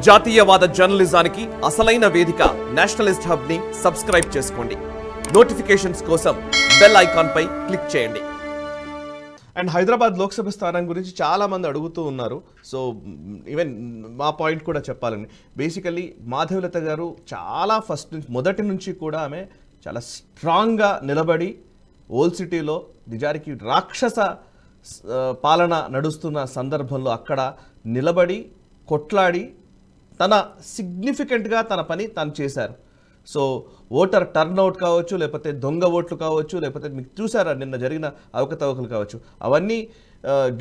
జాతీయవాద జర్నలిజానికి అసలైన వేదిక నేషనలిస్ట్ హబ్ ని సబ్స్క్రైబ్ చేసుకోండి. నోటిఫికేషన్స్ కోసం బెల్ ఐకాన్ పై క్లిక్ చేయండి. అండ్ హైదరాబాద్ లోక్సభ స్థానం గురించి చాలా మంది అడుగుతూ ఉన్నారు. సో ఈవెన్ మా పాయింట్ కూడా చెప్పాలండి. బేసికల్లీ మాధవీలత గారు చాలా మొదటి నుంచి కూడా ఆమె చాలా స్ట్రాంగ్గా నిలబడి ఓల్డ్ సిటీలో నిజానికి రాక్షస పాలన నడుస్తున్న సందర్భంలో అక్కడ నిలబడి కొట్లాడి తన సిగ్నిఫికెంట్గా తన పని తను చేశారు. సో ఓటర్ టర్న్అవుట్ కావచ్చు, లేకపోతే దొంగ ఓట్లు కావచ్చు, లేకపోతే మీకు చూసారా నిన్న జరిగిన అవకతవకలు కావచ్చు, అవన్నీ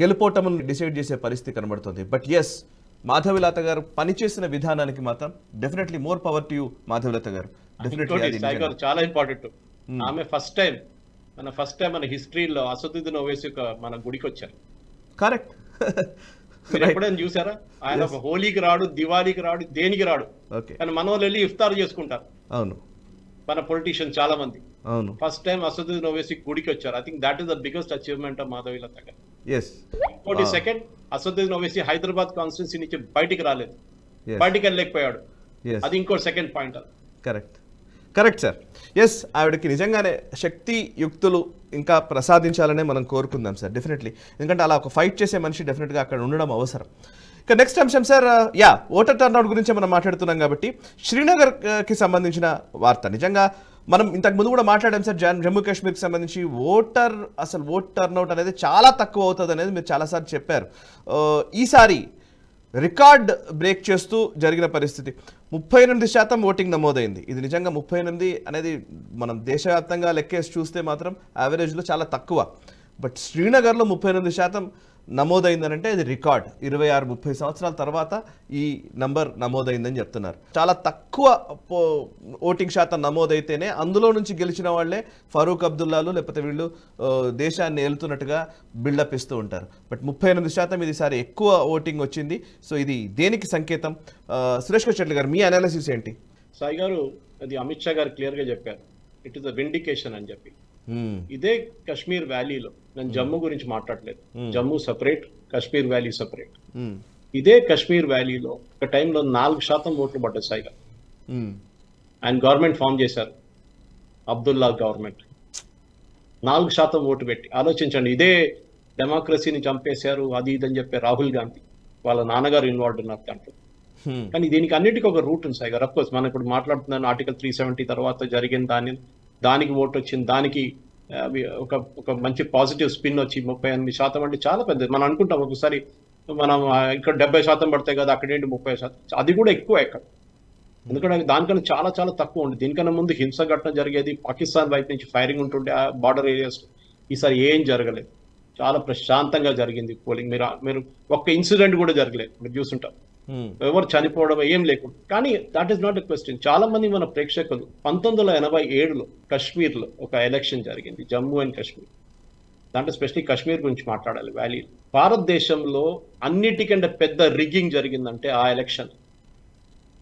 గెలుపోటమును డిసైడ్ చేసే పరిస్థితి కనబడుతుంది. బట్ ఎస్, మాధవీలత గారు పనిచేసిన విధానానికి మాత్రం definitely more power to you Madhavilatha గారు. చాలా ఇంపార్టెంట్. ఆమె ఫస్ట్ టైం మన హిస్టరీలో అసదుద్దీన్ ఓవైసీ మన గుడికి వచ్చారు. కరెక్ట్. మీరు ఎప్పుడైనా చూసారా? ఆయన హోలీకి రాడు, దివాళీకి రాడు, దేనికి రాడు. కానీ మన వాళ్ళు వెళ్ళి ఇఫ్తార్ చేసుకుంటారు. అవును, మన పొలిటీషియన్ చాలా మంది. అవును, ఫస్ట్ టైం అసదుద్దీన్ ఓవైసీ గుడికి వచ్చారు. I think that is the biggest achievement of Madhavilatha గారు. ఇంకోటి సెకండ్, అసదుద్దీన్ ఓవైసీ హైదరాబాద్ కాన్స్టిట్యున్సీ నుంచి బయటికి రాలేదు, బయటికి వెళ్ళలేకపోయాడు. అది ఇంకో second point. Correct correct sir. Yes, ఆవిడకి నిజంగానే శక్తి యుక్తులు ఇంకా ప్రసాదించాలనే మనం కోరుకుందాం సార్, డెఫినెట్లీ. ఎందుకంటే అలా ఒక ఫైట్ చేసే మనిషి డెఫినెట్గా అక్కడ ఉండడం అవసరం. ఇక నెక్స్ట్ అంశం సార్, ఓటర్ టర్న్అవుట్ గురించి మనం మాట్లాడుతున్నాం కాబట్టి శ్రీనగర్కి సంబంధించిన వార్త. నిజంగా మనం ఇంతకు ముందు కూడా మాట్లాడాం సార్, జమ్మూ కాశ్మీర్కి సంబంధించి ఓట్ టర్న్అవుట్ అనేది చాలా తక్కువ అవుతుంది అనేది మీరు చాలాసార్లు చెప్పారు. ఈసారి రికార్డ్ బ్రేక్ చేస్తూ జరిగిన పరిస్థితి. 38% ఓటింగ్ నమోదైంది. ఇది నిజంగా 38 అనేది మనం దేశవ్యాప్తంగా లెక్కేసి చూస్తే మాత్రం యావరేజ్లో చాలా తక్కువ. బట్ శ్రీనగర్లో 38% నమోదైందనంటే ఇది రికార్డ్. 26-30 సంవత్సరాల తర్వాత ఈ నంబర్ నమోదైందని చెప్తున్నారు. చాలా తక్కువ ఓటింగ్ శాతం నమోదైతేనే అందులో నుంచి గెలిచిన వాళ్ళే ఫరూక్ అబ్దుల్లాలు లేకపోతే వీళ్ళు దేశాన్ని ఏలుతున్నట్టుగా బిల్డప్ ఇస్తూ ఉంటారు. బట్ 38% ఇదిసారి ఎక్కువ ఓటింగ్ వచ్చింది. సో ఇది దేనికి సంకేతం? సురేష్ చెట్ల గారు, మీ అనాలిసిస్ ఏంటి? సాయి గారు, అది అమిత్ షా గారు క్లియర్ గా చెప్పారు, ఇట్ ఈస్ అ విండికేషన్ అని చెప్పి. ఇదే కశ్మీర్ వ్యాలీలో, నేను జమ్మూ గురించి మాట్లాడలేదు, Jammu separate, Kashmir valley separate. ఇదే కశ్మీర్ వ్యాలీలో ఒక టైంలో 4% ఓట్లు పడ్డాయి సాయిగా. ఆయన గవర్నమెంట్ ఫామ్ చేశారు, అబ్దుల్లా గవర్నమెంట్. 4% ఓటు పెట్టి ఆలోచించండి. ఇదే డెమోక్రసీని చంపేశారు, అది ఇదని చెప్పి రాహుల్ గాంధీ వాళ్ళ నాన్నగారు ఇన్వాల్వ్ ఉన్నారు దాంట్లో. కానీ దీనికి అన్నిటికీ ఒక రూట్ ఉంది సాయి గారు. అఫ్కోర్స్ మనం ఇప్పుడు మాట్లాడుతున్నాను ఆర్టికల్ 370 తర్వాత జరిగిన దానికి ఓటు వచ్చింది, దానికి ఒక మంచి పాజిటివ్ స్పిన్ వచ్చి 38% అంటే చాలా పెద్దది. మనం అనుకుంటాం ఒకసారి మనం ఇక్కడ 70% పడతాయి కదా, అక్కడేంటి 30%. అది కూడా ఎక్కువ ఎక్కడ, ఎందుకంటే దానికన్నా చాలా చాలా తక్కువ ఉంది. దీనికన్నా ముందు హింస ఘటన జరిగేది, పాకిస్తాన్ వైపు నుంచి ఫైరింగ్ ఉంటుండే ఆ బార్డర్ ఏరియాస్. ఈసారి ఏం జరగలేదు, చాలా ప్రశాంతంగా జరిగింది పోలింగ్. మీరు ఒక్క ఇన్సిడెంట్ కూడా జరగలేదు, మీరు చూస్తుంటారు. ఎవరు చనిపోవడం ఏం లేకుండా. కానీ that is not a question. చాలా మంది మన ప్రేక్షకులు 1987లో కశ్మీర్లో ఒక ఎలక్షన్ జరిగింది, జమ్మూ అండ్ కాశ్మీర్. దాంట్లో స్పెషల్లీ కాశ్మీర్ గురించి మాట్లాడాలి, వ్యాలీ. భారతదేశంలో అన్నిటికంటే పెద్ద రిగ్గింగ్ జరిగిందంటే ఆ ఎలక్షన్.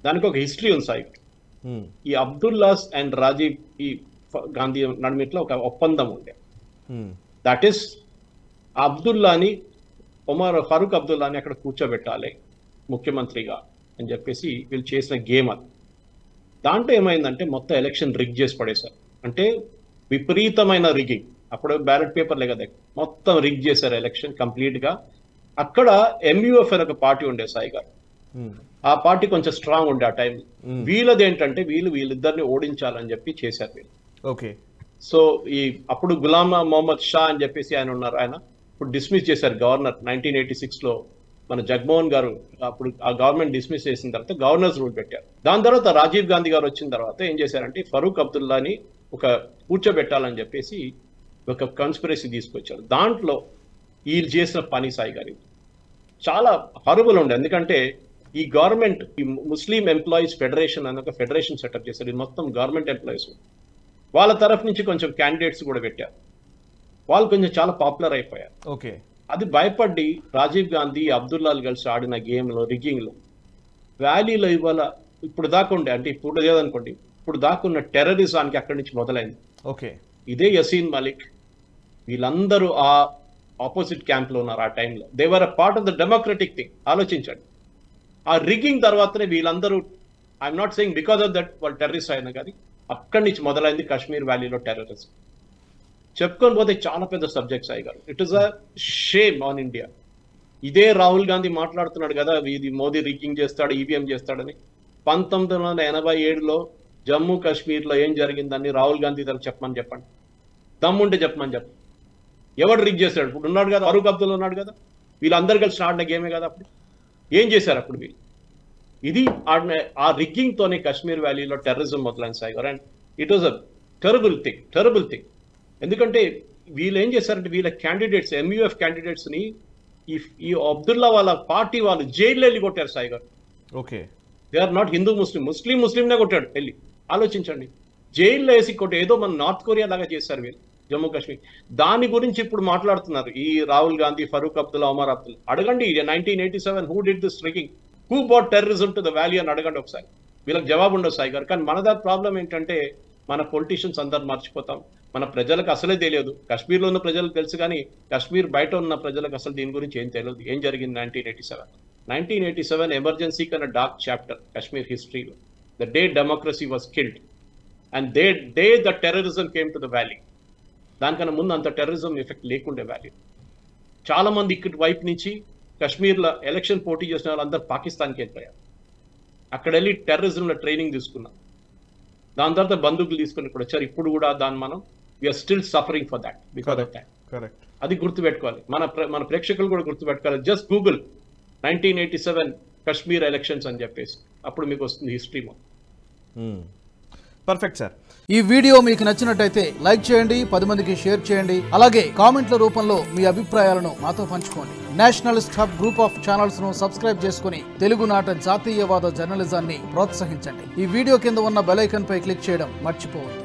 దానికి ఒక హిస్టరీ ఉంది సాయి. ఈ అబ్దుల్లాస్ అండ్ రాజీవ్ గాంధీ నడుమిట్లో ఒక ఒప్పందం ఉండే. దట్ ఈస్ అబ్దుల్లాని, ఫరూక్ అబ్దుల్లాని అక్కడ కూర్చోబెట్టాలి ముఖ్యమంత్రిగా అని చెప్పేసి వీళ్ళు చేసిన గేమ్ అది. దాంట్లో ఏమైందంటే మొత్తం ఎలక్షన్ రిగ్ చేసి పడేశారు. అంటే విపరీతమైన రిగ్గింగ్. అప్పుడు బ్యాలెట్ పేపర్లే కదా, మొత్తం రిగ్ చేశారు ఎలక్షన్ కంప్లీట్ గా. అక్కడ MUF అని ఒక పార్టీ ఉండే సాయి గారు, ఆ పార్టీ కొంచెం స్ట్రాంగ్ ఉండే ఆ టైం. వీళ్ళది ఏంటంటే వీళ్ళిద్దరిని ఓడించాలని చెప్పి చేశారు వీళ్ళు. ఓకే. సో అప్పుడు గులాం మొహమ్మద్ షా అని చెప్పేసి ఆయన ఉన్నారు, ఆయన ఇప్పుడు డిస్మిస్ చేశారు గవర్నర్. 1986లో మన జగన్మోహన్ గారు అప్పుడు ఆ గవర్నమెంట్ డిస్మిస్ చేసిన తర్వాత గవర్నర్స్ రూల్ పెట్టారు. దాని తర్వాత రాజీవ్ గాంధీ గారు వచ్చిన తర్వాత ఏం చేశారంటే ఫరూక్ అబ్దుల్లాని ఒక కూర్చోబెట్టాలని చెప్పేసి ఒక కన్స్పిరసీ తీసుకొచ్చారు. దాంట్లో వీళ్ళు చేసిన పని సాయి గారి చాలా హారబుల్ ఉండే. ఎందుకంటే ఈ గవర్నమెంట్, ఈ ముస్లిం ఎంప్లాయీస్ ఫెడరేషన్ అని ఒక ఫెడరేషన్ సెటప్ చేశారు. ఇది మొత్తం గవర్నమెంట్ ఎంప్లాయీస్. వాళ్ళ తరఫు నుంచి కొంచెం క్యాండిడేట్స్ కూడా పెట్టారు. వాళ్ళు కొంచెం చాలా పాపులర్ అయిపోయారు. ఓకే. అది భయపడి రాజీవ్ గాంధీ, అబ్దుల్లాలు కలిసి ఆడిన గేమ్లో, రిగ్గింగ్లో వ్యాలీలో ఇవాళ ఇప్పుడు దాకా ఉండే, అంటే ఇప్పుడు లేదనుకోండి, ఇప్పుడు దాకున్న టెర్రరిజానికి అక్కడి నుంచి మొదలైంది. ఓకే. ఇదే యసీన్ మలిక్ వీళ్ళందరూ ఆ ఆపోజిట్ క్యాంప్లో ఉన్నారు ఆ టైంలో. They were a part of the democratic thing. ఆలోచించండి, ఆ రిగ్గింగ్ తర్వాతనే వీళ్ళందరూ, I'm not saying because of that వాళ్ళు టెర్రరిస్ట్ అయినా, కానీ అక్కడి నుంచి మొదలైంది కాశ్మీర్ వ్యాలీలో టెర్రరిజం. చెప్పుకొని పోతే చాలా పెద్ద సబ్జెక్ట్ సాయి గారు. It is a shame on India. ఇదే రాహుల్ గాంధీ మాట్లాడుతున్నాడు కదా, ఇది మోదీ రిగ్గింగ్ చేస్తాడు, ఈవీఎం చేస్తాడని. 1987లో జమ్మూ కాశ్మీర్లో ఏం జరిగిందని రాహుల్ గాంధీ తనకు చెప్పండి. దమ్ముంటే చెప్పమని చెప్పండి. ఎవడు రిగ్ చేస్తాడు? ఇప్పుడు ఉన్నాడు కదా, ఫరూక్ అబ్దుల్లా ఉన్నాడు కదా, వీళ్ళందరూ కలిసి ఆడిన గేమే కదా. అప్పుడు ఏం చేశారు అప్పుడు వీళ్ళు? ఇది ఆడిన ఆ రిగ్గింగ్ తోనే కాశ్మీర్ వ్యాలీలో టెర్రరిజం మొదలైన సాయి గారు. And it was a terrible thing. ఎందుకంటే వీళ్ళు ఏం చేశారంటే వీళ్ళ క్యాండిడేట్స్, ఎంయూఎఫ్ క్యాండిడేట్స్ ని ఈ అబ్దుల్లా వాళ్ళ పార్టీ వాళ్ళు జైల్లో వెళ్ళి కొట్టారు సాయి గారు. Okay, they are not Hindu ముస్లింనే కొట్టాడు వెళ్ళి. ఆలోచించండి, జైల్లో వేసి కొట్టే, ఏదో మన నార్త్ కొరియా లాగా చేశారు వీళ్ళు జమ్మూ కాశ్మీర్. దాని గురించి ఇప్పుడు మాట్లాడుతున్నారు ఈ రాహుల్ గాంధీ, ఫరూక్ అబ్దుల్లా, ఒమర్ అబ్దుల్లా. అడగండి 1987 who did this rigging, who bought terrorism to the valley అని అడగండి ఒకసారి. వీళ్ళకి జవాబు ఉండదు సాయి గారు. కానీ మన ప్రాబ్లం ఏంటంటే మన పొలిటీషియన్స్ అందరు మర్చిపోతాం. మన ప్రజలకు అసలే తెలియదు. కాశ్మీర్లో ఉన్న ప్రజలకు తెలుసు, కానీ కాశ్మీర్ బయట ఉన్న ప్రజలకు అసలు దీని గురించి ఏం తెలియదు. ఏం జరిగింది 1987 ఎమర్జెన్సీ కన్నా డార్క్ చాప్టర్ కాశ్మీర్ హిస్టరీలో. The day democracy was killed and day the terrorism came to the valley. దానికన్నా ముందు అంత టెర్రరిజం ఎఫెక్ట్ లేకుండే వ్యాలీ. చాలా మంది ఇక్కడి వైపు నుంచి కాశ్మీర్లో ఎలక్షన్ పోటీ చేసిన వాళ్ళందరూ పాకిస్తాన్కి వెళ్ళిపోయారు. అక్కడ వెళ్ళి టెర్రరిజంలో ట్రైనింగ్ తీసుకున్నాం. దాని తర్వాత బందూకులు తీసుకొని ఇక్కడ వచ్చారు. ఇప్పుడు కూడా దాన్ని మనం we are still suffering for that because of that. అది గుర్తుపెట్టుకోవాలి, మన ప్రేక్షకులు కూడా గుర్తుపెట్టుకోవాలి. జస్ట్ గూగుల్ 1987 కాశ్మీర్ ఎలక్షన్స్ అని చెప్పేసి, అప్పుడు మీకు వస్తుంది హిస్టరీ మొత్తం. Perfect sir. ఈ వీడియో మీకు నచ్చినట్టయితే లైక్ చేయండి, 10 మందికి షేర్ చేయండి. అలాగే కామెంట్ల రూపంలో మీ అభిప్రాయాలను మాతో పంచుకోండి. Nationalist hub group of channels ను సబ్స్క్రైబ్ చేసుకుని తెలుగునాట జాతీయవాద జర్నలిజాన్ని ప్రోత్సహించండి. ఈ వీడియో కింద ఉన్న బెల్ ఐకాన్ పై క్లిక్ చేయడం మర్చిపోవద్దు.